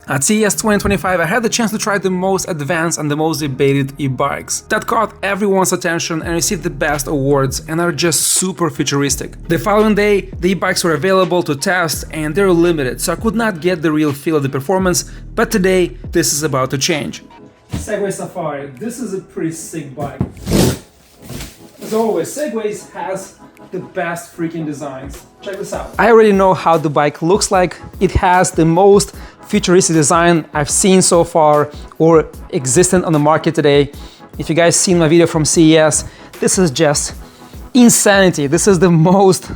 At CES 2025, I had the chance to try the most advanced and the most debated e-bikes that caught everyone's attention and received the best awards and are just super futuristic. The following day, the e-bikes were available to test and they're limited, so I could not get the real feel of the performance, but today, this is about to change. Segway Xafari, this is a pretty sick bike. As always, Segways has the best freaking designs. Check this out. I already know how the bike looks like. It has the most futuristic design I've seen so far or existent on the market today. If you guys seen my video from CES, this is just insanity. This is the most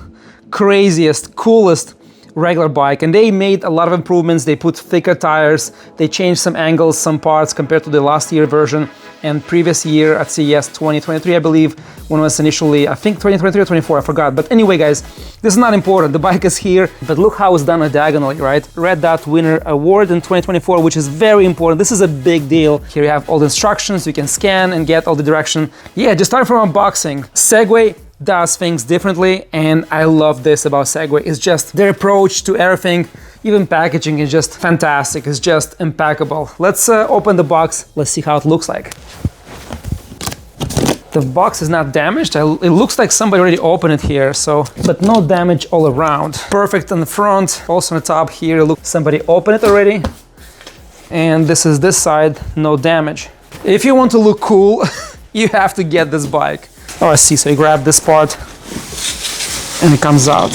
craziest, coolest regular bike, and they made a lot of improvements. They put thicker tires, they changed some angles, some parts compared to the last year version and previous year at CES 2023, I believe, when it was initially, I think 2023 or 24, I forgot. But anyway, guys, this is not important. The bike is here, but look how it's done diagonally, right? Red Dot Winner Award in 2024, which is very important. This is a big deal. Here you have all the instructions, you can scan and get all the direction. Yeah, just start from unboxing. Segway does things differently, and I love this about Segway. It's just their approach to everything, even packaging is just fantastic. It's just impeccable. Let's open the box. Let's see how it looks like. The box is not damaged. It looks like somebody already opened it here, so, but no damage all around. Perfect on the front, also on the top here. Look, somebody opened it already. And this is this side, no damage. If you want to look cool, you have to get this bike. Oh, I see, so you grab this part and it comes out.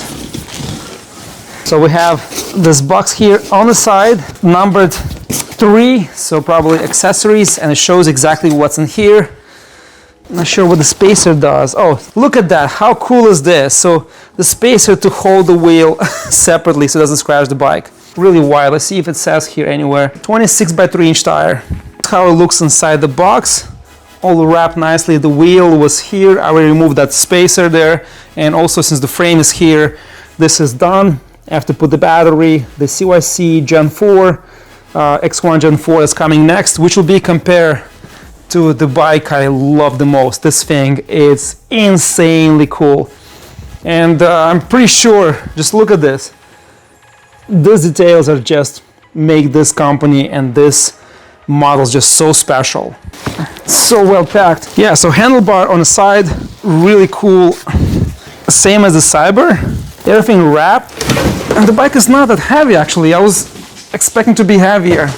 So we have this box here on the side, numbered 3, so probably accessories, and it shows exactly what's in here. Not sure what the spacer does. Oh, look at that, how cool is this? So the spacer to hold the wheel separately so it doesn't scratch the bike. Really wild. Let's see if it says here anywhere. 26 by 3 inch tire. That's how it looks inside the box. All wrapped nicely. The wheel was here. I already removed that spacer there. And also, since the frame is here, this is done. I have to put the battery, the CYC Gen 4, X1 Gen 4 is coming next, which will be compared to the bike I love the most. This thing is insanely cool. And I'm pretty sure, just look at this. These details are just make this company and this model's just so special. So well packed. Yeah, so handlebar on the side, really cool. Same as the Cyber, everything wrapped. And the bike is not that heavy actually. I was expecting to be heavier.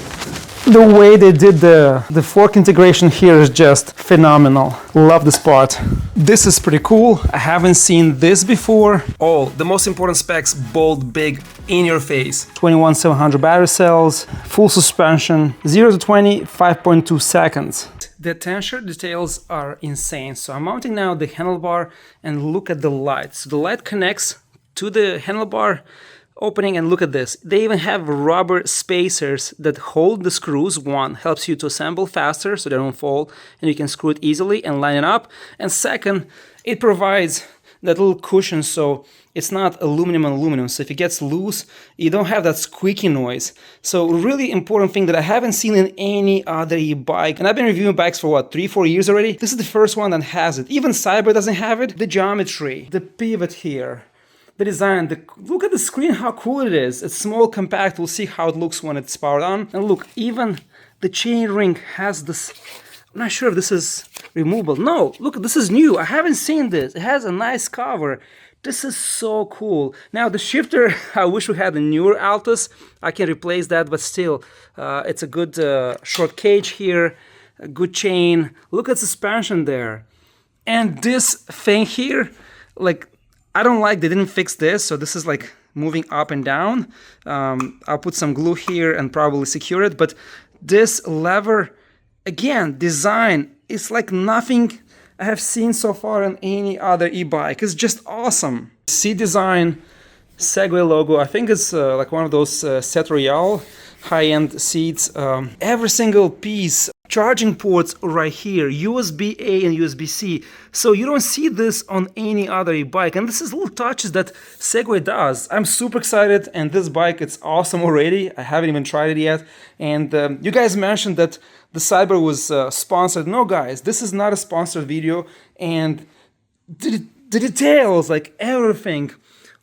The way they did the fork integration here is just phenomenal. Love this part. This is pretty cool. I haven't seen this before. All the most important specs, bold, big, in your face. 21,700 battery cells, full suspension, 0 to 20, 5.2 seconds. The attention details are insane. So I'm mounting now the handlebar and look at the light. So the light connects to the handlebar opening, and look at this. They even have rubber spacers that hold the screws. One helps you to assemble faster so they don't fall and you can screw it easily and line it up. And second, it provides that little cushion so it's not aluminum on aluminum. So if it gets loose, you don't have that squeaky noise. So really important thing that I haven't seen in any other e-bike. And I've been reviewing bikes for what, 3-4 years already? This is the first one that has it. Even Cyber doesn't have it. The geometry, the pivot here, the design, look at the screen, how cool it is. It's small, compact. We'll see how it looks when it's powered on. And look, even the chain ring has this. I'm not sure if this is removable. No, look, this is new. I haven't seen this. It has a nice cover. This is so cool. Now the shifter, I wish we had a newer Altus. I can replace that, but still, it's a good short cage here, a good chain. Look at suspension there. And this thing here, like, I don't like they didn't fix this, so this is like moving up and down. I'll put some glue here and probably secure it, but this lever, again, design is like nothing I have seen so far on any other e-bike. It's just awesome. Seat design, Segway logo, I think it's like one of those Set Royale high-end seats. Every single piece, charging ports right here, USB-A and USB-C. So you don't see this on any other e-bike. And this is little touches that Segway does. I'm super excited, and this bike, it's awesome already. I haven't even tried it yet. And you guys mentioned that the Cyber was sponsored. No, guys, this is not a sponsored video. And the details, like everything,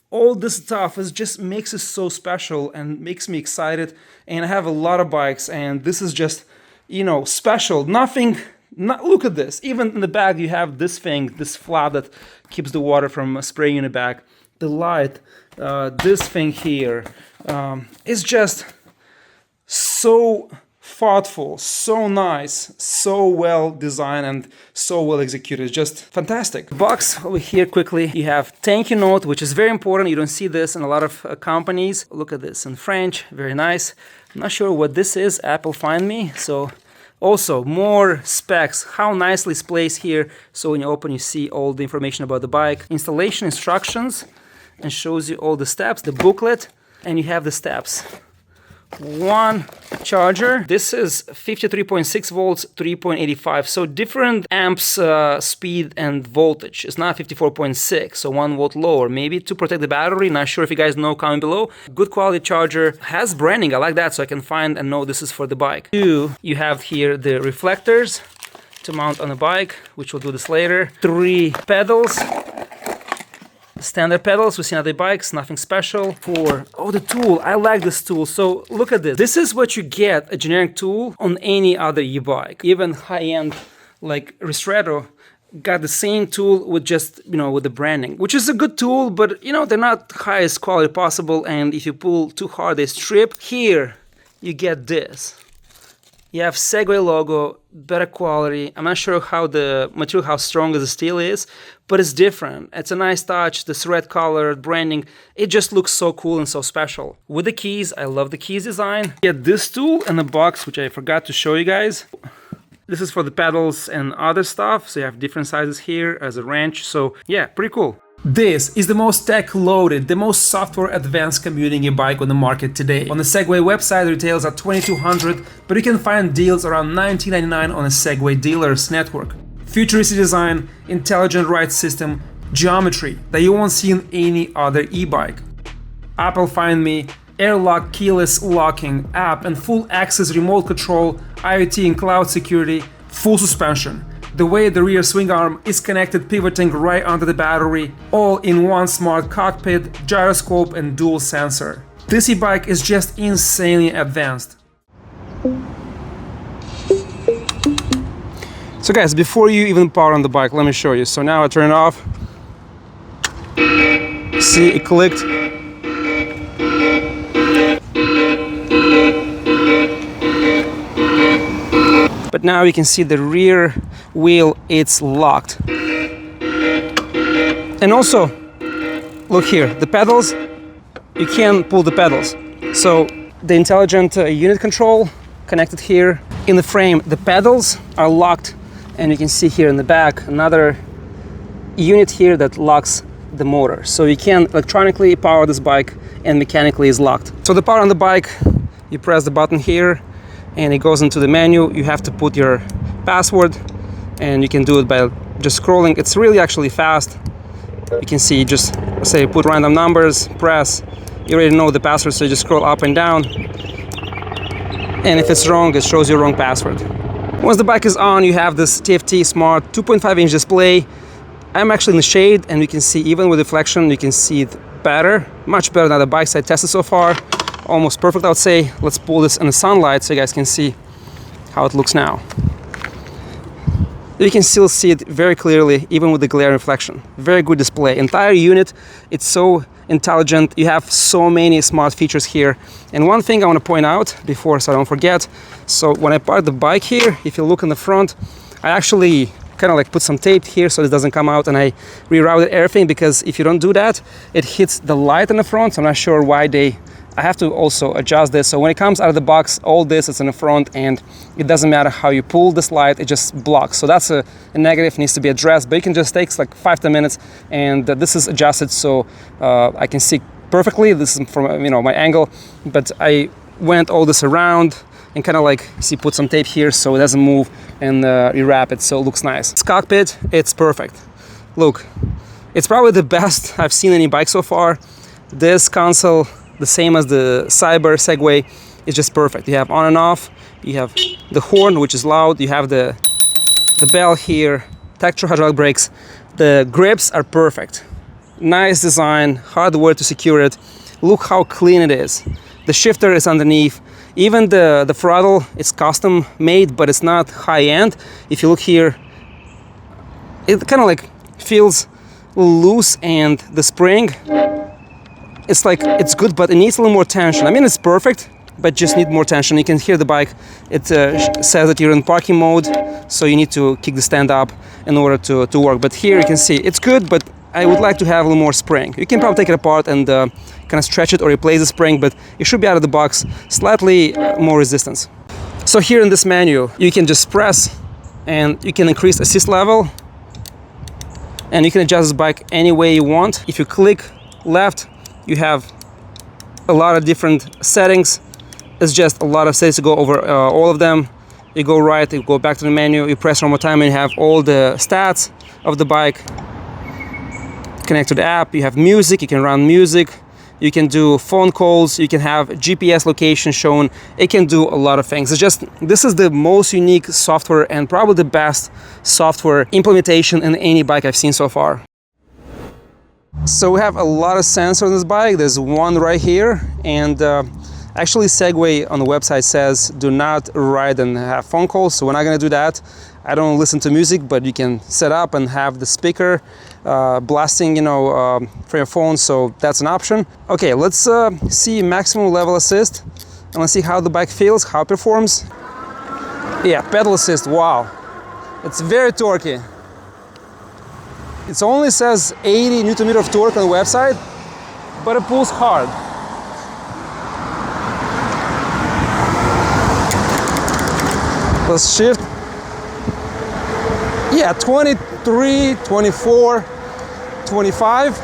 all this stuff is just makes it so special and makes me excited. And I have a lot of bikes, and this is just, you know, special. Nothing. Look at this. Even in the back, you have this thing, this flap that keeps the water from spraying in the back. The light, this thing here, is just so thoughtful, so nice, so well designed, and so well executed. Just fantastic. Box over here quickly. You have thank you note, which is very important. You don't see this in a lot of companies. Look at this in French. Very nice. I'm not sure what this is. Apple Find Me. So also more specs. How nicely it's placed here. So when you open, you see all the information about the bike. Installation instructions, and shows you all the steps. The booklet, and you have the steps. One charger. This is 53.6 volts, 3.85. So different amps speed and voltage. It's not 54.6, so 1 volt lower. Maybe to protect the battery. Not sure if you guys know, comment below. Good quality charger. Has branding. I like that, so I can find and know this is for the bike. Two, you have here the reflectors to mount on the bike, which we'll do this later. 3 pedals. Standard pedals, we see other bikes, nothing special. 4, oh, the tool, I like this tool. So look at this. This is what you get, a generic tool on any other e-bike. Even high-end like Ristretto got the same tool with just, you know, with the branding, which is a good tool, but you know, they're not highest quality possible. And if you pull too hard, they strip. Here, you get this. You have Segway logo, better quality. I'm not sure how the material, how strong the steel is, but it's different. It's a nice touch. This red color, branding, it just looks so cool and so special. With the keys, I love the keys design. Get this tool in the box, which I forgot to show you guys. This is for the pedals and other stuff. So you have different sizes here as a wrench. So yeah, pretty cool. This is the most tech-loaded, the most software-advanced commuting e-bike on the market today. On the Segway website, it retails at $2,200, but you can find deals around $19.99 on a Segway dealers network. Futuristic design, intelligent ride system, geometry that you won't see in any other e-bike. Apple Find Me, AirLock keyless locking, app and full access remote control, IoT and cloud security, full suspension. The way the rear swing arm is connected, pivoting right onto the battery, all in one smart cockpit, gyroscope and dual sensor. This e-bike is just insanely advanced. So guys, before you even power on the bike, let me show you. So now I turn it off. See, it clicked. But now you can see the rear wheel, it's locked. And also, look here, the pedals, you can pull the pedals. So the intelligent unit control connected here. In the frame, the pedals are locked, and you can see here in the back another unit here that locks the motor. So you can electronically power this bike and mechanically is locked. So the power on the bike, you press the button here and it goes into the menu. You have to put your password and you can do it by just scrolling. It's really actually fast. You can see, just say put random numbers, press, you already know the password, so you just scroll up and down. And if it's wrong, it shows you wrong password. Once the bike is on, you have this TFT Smart 2.5-inch display. I'm actually in the shade and you can see even with reflection, you can see it better, much better than the bikes I tested so far. Almost perfect, I would say. Let's pull this in the sunlight so you guys can see how it looks now. You can still see it very clearly, even with the glare reflection. Very good display. Entire unit, it's so intelligent. You have so many smart features here. And one thing I want to point out before, so I don't forget. So when I parked the bike here, if you look in the front, I actually kind of like put some tape here so this doesn't come out, and I rerouted everything, because if you don't do that, it hits the light in the front. So I'm not sure why I have to also adjust this. So when it comes out of the box, all this is in the front, and it doesn't matter how you pull this light, it just blocks. So that's a negative, needs to be addressed, but you can just take like 5-10 minutes, and this is adjusted so I can see perfectly. This is from, you know, my angle, but I went all this around and kind of like, see, put some tape here so it doesn't move, and rewrap it so it looks nice. This cockpit, it's perfect. Look, it's probably the best I've seen any bike so far. This console, the same as the Segway, is just perfect. You have on and off, you have the horn, which is loud, you have the bell here, texture hydraulic brakes. The grips are perfect. Nice design, hardware to secure it. Look how clean it is. The shifter is underneath. Even the throttle is custom made, but it's not high-end. If you look here, it kind of like feels loose, and the spring, it's like it's good, but it needs a little more tension. I mean, it's perfect, but just need more tension. You can hear the bike. It says that you're in parking mode, so you need to kick the stand up in order to work. But here you can see it's good, but I would like to have a little more spring. You can probably take it apart and kind of stretch it or replace the spring, but it should be out of the box, slightly more resistance. So here in this menu, you can just press and you can increase assist level, and you can adjust this bike any way you want. If you click left, you have a lot of different settings. It's just a lot of settings to go over all of them. You go right, you go back to the menu, you press one more time, and you have all the stats of the bike. Connect to the app, you have music, you can run music, you can do phone calls, you can have GPS location shown, it can do a lot of things. It's just, this is the most unique software and probably the best software implementation in any bike I've seen so far. So we have a lot of sensors on this bike. There's one right here, and actually Segway on the website says do not ride and have phone calls, so we're not gonna do that. I don't listen to music, but you can set up and have the speaker blasting, you know, for your phone, so that's an option. Okay, let's see maximum level assist, and let's see how the bike feels, how it performs. Yeah, pedal assist, wow. It's very torquey. It only says 80 Nm of torque on the website, but it pulls hard. Let's shift. Yeah, 23, 24, 25.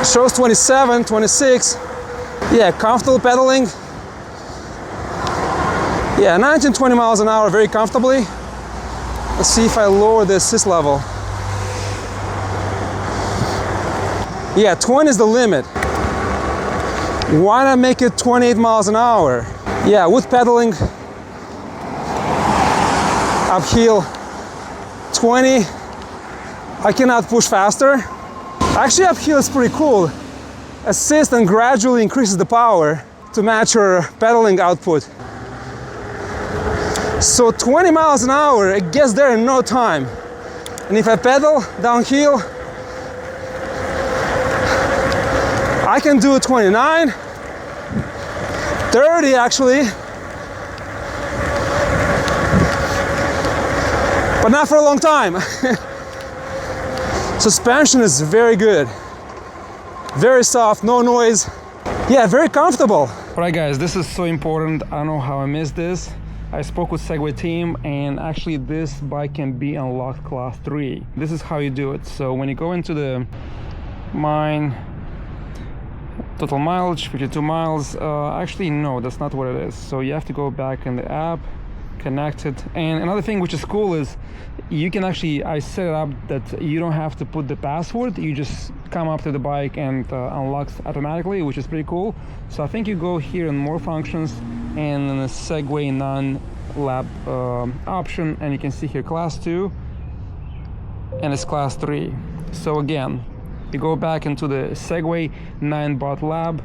Shows 27, 26. Yeah, comfortable pedaling. Yeah, 19, 20 miles an hour very comfortably. Let's see if I lower the assist level. Yeah, 20 is the limit. Why not make it 28 miles an hour? Yeah, with pedaling, uphill, 20. I cannot push faster. Actually, uphill is pretty cool. Assist and gradually increases the power to match your pedaling output. So 20 miles an hour, it gets there in no time. And if I pedal downhill, I can do 29, 30 actually, but not for a long time. Suspension is very good, very soft, no noise. Yeah, very comfortable. All right guys, this is so important. I don't know how I missed this. I spoke with Segway team, and actually this bike can be unlocked class 3. This is how you do it. So when you go into the mine, total mileage, 52 miles, actually no, that's not what it is. So you have to go back in the app, connect it. And another thing which is cool is you can actually, I set it up that you don't have to put the password, you just come up to the bike and unlocks automatically, which is pretty cool. So I think you go here in more functions and in the Segway non-lab option, and you can see here class 2 and it's class 3. So again, you go back into the Segway 9-bot lab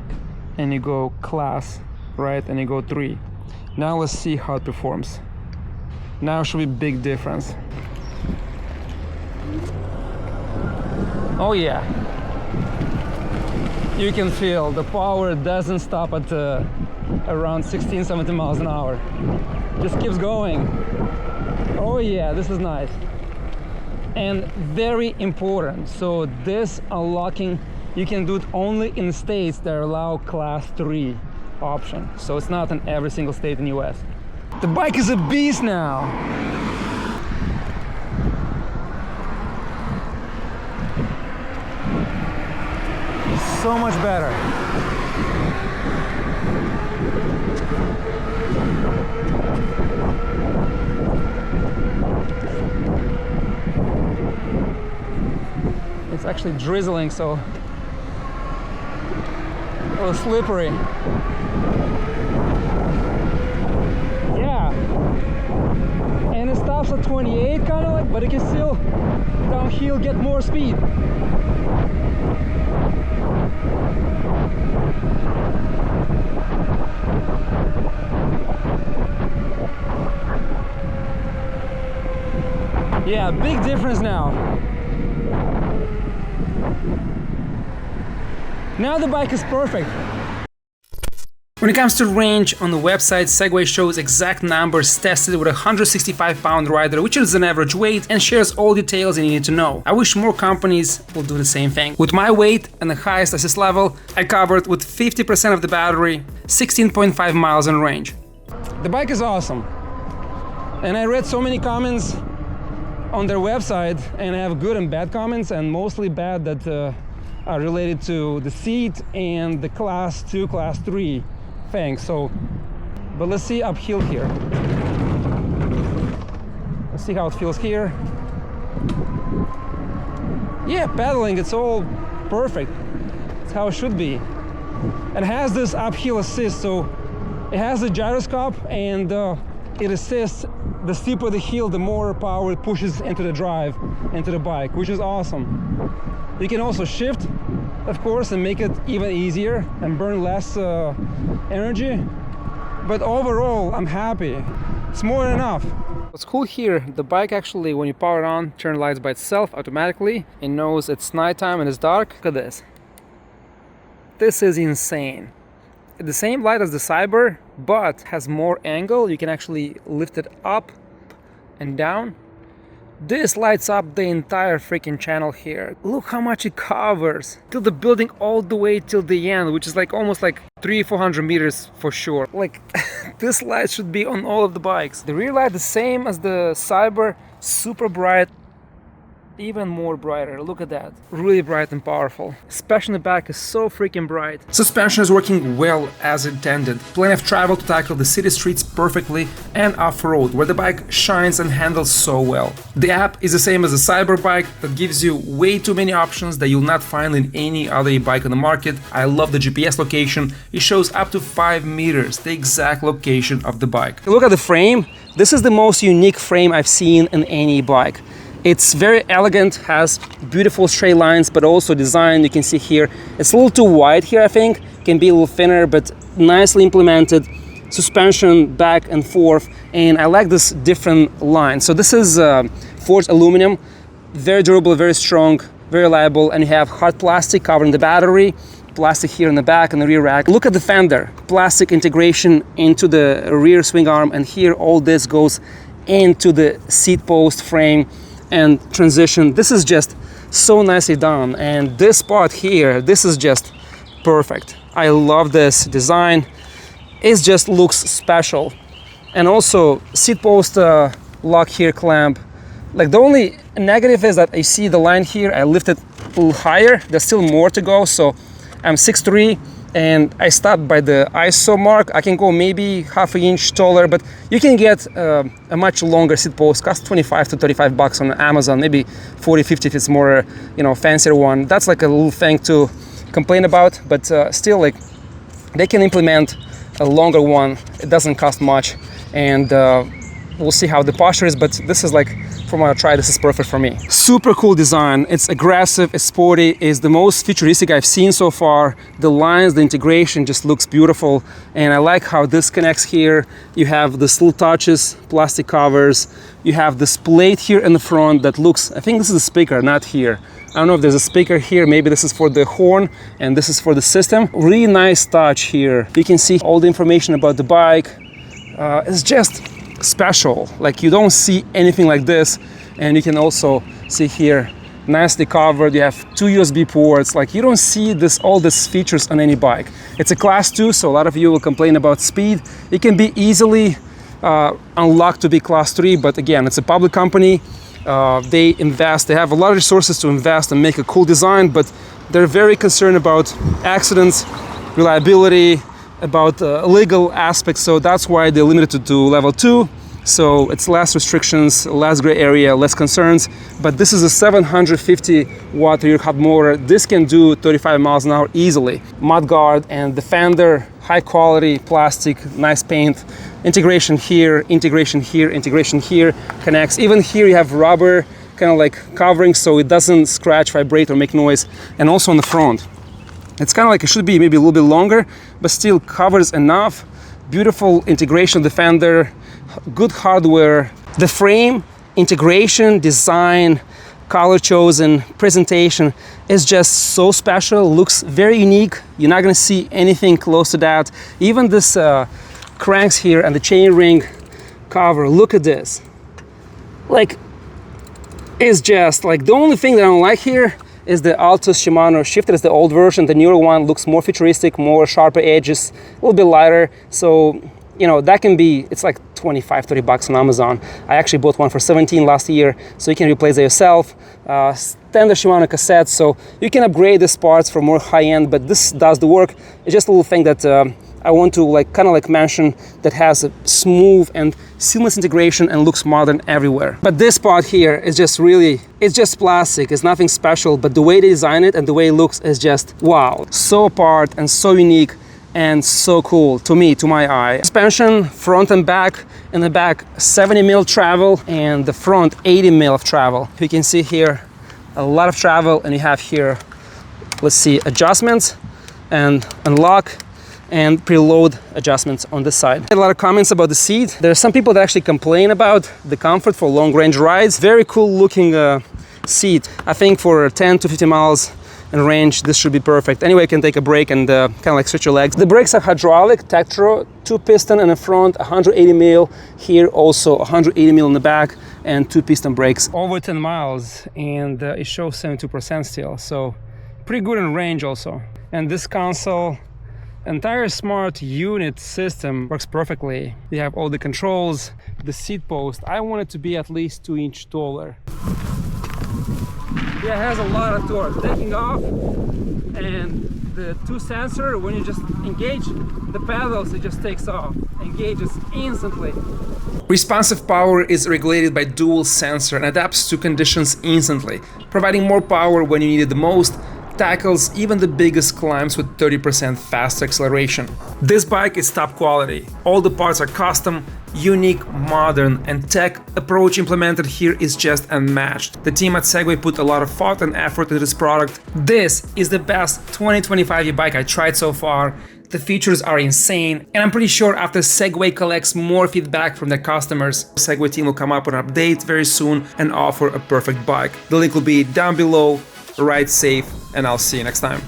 and you go class, right, and you go 3. Now let's see how it performs. Now should be a big difference. Oh yeah, you can feel the power doesn't stop at around 16-17 miles an hour. Just keeps going. Oh yeah, this is nice. And very important, so this unlocking, you can do it only in states that allow class 3 option. So it's not in every single state in the US. The bike is a beast now. So much better. It's actually drizzling, so a little slippery. Yeah, and it stops stops at 28 kind of like, but it can still downhill get more speed. Yeah, big difference now. Now the bike is perfect. When it comes to range, on the website, Segway shows exact numbers tested with a 165-pound rider, which is an average weight, and shares all details you need to know. I wish more companies would do the same thing. With my weight and the highest assist level, I covered with 50% of the battery, 16.5 miles in range. The bike is awesome. And I read so many comments on their website, and I have good and bad comments, and mostly bad that are related to the seat and the class 2, class 3 thing. So, but let's see uphill here. Let's see how it feels here. Yeah, pedaling, it's all perfect. It's how it should be. It has this uphill assist, so it has a gyroscope, and it assists. The steeper the hill, the more power it pushes into the drive, into the bike, which is awesome. You can also shift, of course, and make it even easier and burn less energy. But overall, I'm happy. It's more than enough. What's cool here, the bike actually, when you power it on, turns lights by itself automatically. It knows it's nighttime and it's dark. Look at this. This is insane. The same light as the Cyber, but has more angle. You can actually lift it up and down. This lights up the entire freaking channel here. Look how much it covers till the building all the way till the end, which is like almost like 300-400 meters for sure. Like this light should be on all of the bikes. The rear light the same as the Cyber, super bright. Even more brighter, look at that. Really bright and powerful. Especially in the back is so freaking bright. Suspension is working well as intended. Plenty of travel to tackle the city streets perfectly and off-road, where the bike shines and handles so well. The app is the same as the Cyber bike, that gives you way too many options that you'll not find in any other e-bike on the market. I love the GPS location. It shows up to 5 meters, the exact location of the bike. Look at the frame. This is the most unique frame I've seen in any bike. It's very elegant, has beautiful straight lines, but also design, you can see here. It's a little too wide here, I think. Can be a little thinner, but nicely implemented. Suspension back and forth, and I like this different line. So this is forged aluminum, very durable, very strong, very reliable, and you have hard plastic covering the battery, plastic here in the back and the rear rack. Look at the fender, plastic integration into the rear swing arm, and here all this goes into the seat post frame and transition. This is just so nicely done, and this part here, this is just perfect. I love this design. It just looks special. And also seat post lock here clamp. Like the only negative is that I see the line here, I lifted a little higher. There's still more to go, so I'm 6'3", and I stopped by the ISO mark. I can go maybe half an inch taller, but you can get a much longer seat post. Costs 25 to 35 bucks on Amazon, maybe 40, 50 if it's more, fancier one. That's like a little thing to complain about, but still, like, they can implement a longer one. It doesn't cost much, and we'll see how the posture is, but this is like, from what I tried, this is perfect for me. Super cool design. It's aggressive, it's sporty, it's the most futuristic I've seen so far. The lines, the integration just looks beautiful, and I like how this connects here. You have the little touches, plastic covers. You have this plate here in the front that looks, I think this is a speaker, not here. I don't know if there's a speaker here, maybe this is for the horn and this is for the system. Really nice touch here. You can see all the information about the bike. It's just special. Like, you don't see anything like this. And you can also see here, nicely covered. You have 2 USB ports. Like, you don't see all these features on any bike. It's a class 2, so a lot of you will complain about speed. It can be easily unlocked to be class 3, but again, it's a public company. They invest, they have a lot of resources to invest and make a cool design, but they're very concerned about accidents, reliability, about legal aspects, so that's why they're limited to level 2. So it's less restrictions, less gray area, less concerns. But this is a 750 watt rear hub motor. This can do 35 miles an hour easily. Mudguard and the fender high quality plastic, nice paint, integration here, integration here, integration here, connects. Even here you have rubber kind of like covering so it doesn't scratch, vibrate, or make noise. And also on the front, it's kind of like it should be maybe a little bit longer, but still covers enough. Beautiful integration of the fender, good hardware. The frame, integration, design, color chosen, presentation is just so special, looks very unique. You're not gonna see anything close to that. Even this cranks here and the chain ring cover, look at this. Like, it's just like, the only thing that I don't like here is the Altus Shimano shifter. Is the old version. The newer one looks more futuristic, more sharper edges, a little bit lighter. So, you know, that can be, it's like 25-30 bucks on Amazon. I actually bought one for 17 last year, so you can replace it yourself. Standard Shimano cassette, so you can upgrade these parts for more high-end, but this does the work. It's just a little thing that I want to like kind of like mention, that has a smooth and seamless integration and looks modern everywhere. But this part here is just really, it's just plastic, it's nothing special, but the way they design it and the way it looks is just wow, so apart and so unique and so cool to me, to my eye. Suspension, front and back. In the back 70 mil travel, and the front 80 mil of travel. You can see here a lot of travel, and you have here, let's see, adjustments and unlock and preload adjustments on this side. A lot of comments about the seat. There are some people that actually complain about the comfort for long range rides. Very cool looking seat. I think for 10 to 50 miles in range, this should be perfect. Anyway, you can take a break and kind of like stretch your legs. The brakes are hydraulic, Tektro, 2-piston in the front, 180 mil. Here also 180 mil in the back, and 2-piston brakes. Over 10 miles, and it shows 72% still, so pretty good in range also. And this console, entire smart unit system works perfectly. You have all the controls, the seat post. I want it to be at least 2 inches taller. Yeah, it has a lot of torque. Taking off, and the 2 sensor, when you just engage the pedals, it just takes off, engages instantly. Responsive power is regulated by dual sensor and adapts to conditions instantly, providing more power when you need it the most. Tackles even the biggest climbs with 30% faster acceleration. This bike is top quality. All the parts are custom, unique, modern, and tech approach implemented here is just unmatched. The team at Segway put a lot of thought and effort into this product. This is the best 2025 e-bike I tried so far. The features are insane, and I'm pretty sure after Segway collects more feedback from their customers, the Segway team will come up with an update very soon and offer a perfect bike. The link will be down below. Ride safe, and I'll see you next time.